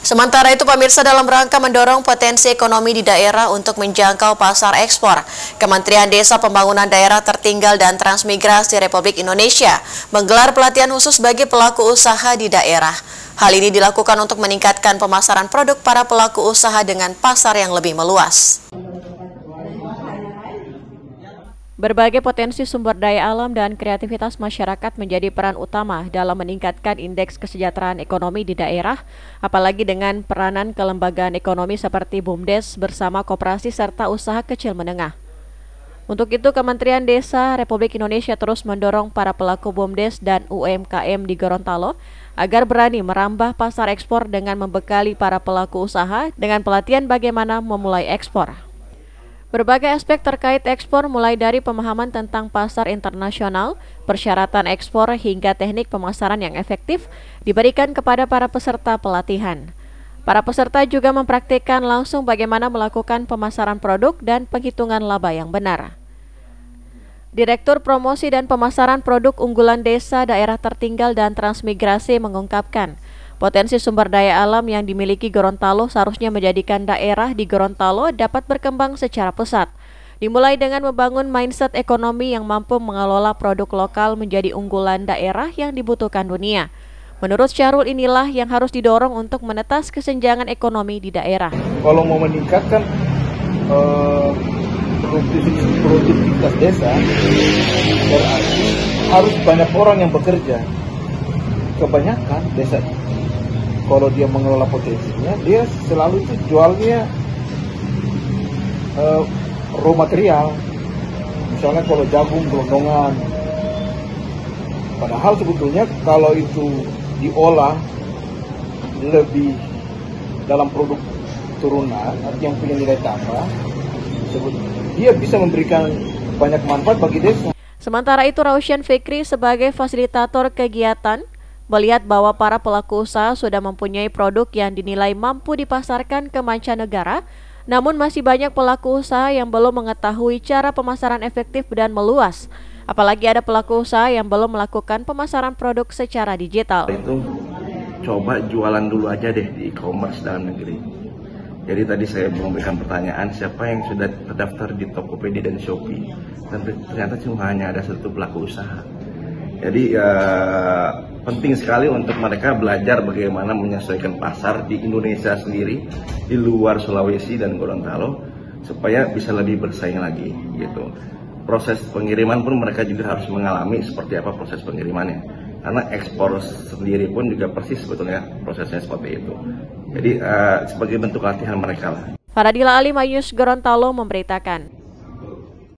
Sementara itu pemirsa, dalam rangka mendorong potensi ekonomi di daerah untuk menjangkau pasar ekspor, Kementerian Desa Pembangunan Daerah Tertinggal dan Transmigrasi Republik Indonesia menggelar pelatihan khusus bagi pelaku usaha di daerah. Hal ini dilakukan untuk meningkatkan pemasaran produk para pelaku usaha dengan pasar yang lebih meluas. Berbagai potensi sumber daya alam dan kreativitas masyarakat menjadi peran utama dalam meningkatkan indeks kesejahteraan ekonomi di daerah, apalagi dengan peranan kelembagaan ekonomi seperti BUMDes bersama koperasi serta usaha kecil menengah. Untuk itu, Kementerian Desa Republik Indonesia terus mendorong para pelaku BUMDes dan UMKM di Gorontalo agar berani merambah pasar ekspor dengan membekali para pelaku usaha dengan pelatihan bagaimana memulai ekspor. Berbagai aspek terkait ekspor mulai dari pemahaman tentang pasar internasional, persyaratan ekspor hingga teknik pemasaran yang efektif diberikan kepada para peserta pelatihan. Para peserta juga mempraktikkan langsung bagaimana melakukan pemasaran produk dan penghitungan laba yang benar. Direktur Promosi dan Pemasaran Produk Unggulan Desa Daerah Tertinggal dan Transmigrasi mengungkapkan, potensi sumber daya alam yang dimiliki Gorontalo seharusnya menjadikan daerah di Gorontalo dapat berkembang secara pesat. Dimulai dengan membangun mindset ekonomi yang mampu mengelola produk lokal menjadi unggulan daerah yang dibutuhkan dunia. Menurut Syahrul, inilah yang harus didorong untuk menetas kesenjangan ekonomi di daerah. Kalau mau meningkatkan produktivitas desa, berarti harus banyak orang yang bekerja. Kebanyakan desa kalau dia mengelola potensinya, dia selalu itu jualnya raw material. Misalnya kalau jagung, gelondongan. Padahal sebetulnya kalau itu diolah lebih dalam produk turunan, yang punya nilai tambah, dia bisa memberikan banyak manfaat bagi desa. Sementara itu, Rausyan Fikri sebagai fasilitator kegiatan melihat bahwa para pelaku usaha sudah mempunyai produk yang dinilai mampu dipasarkan ke mancanegara, namun masih banyak pelaku usaha yang belum mengetahui cara pemasaran efektif dan meluas. Apalagi ada pelaku usaha yang belum melakukan pemasaran produk secara digital. Itu coba jualan dulu aja deh di e-commerce dalam negeri. Jadi tadi saya memberikan pertanyaan, siapa yang sudah terdaftar di Tokopedia dan Shopee, dan ternyata cuma hanya ada satu pelaku usaha. Jadi penting sekali untuk mereka belajar bagaimana menyesuaikan pasar di Indonesia sendiri, di luar Sulawesi dan Gorontalo, supaya bisa lebih bersaing lagi gitu. Proses pengiriman pun mereka juga harus mengalami seperti apa proses pengirimannya. Karena ekspor sendiri pun juga persis sebetulnya prosesnya seperti itu. Jadi sebagai bentuk latihan mereka lah. Faradila Ali, MyNews Gorontalo memberitakan.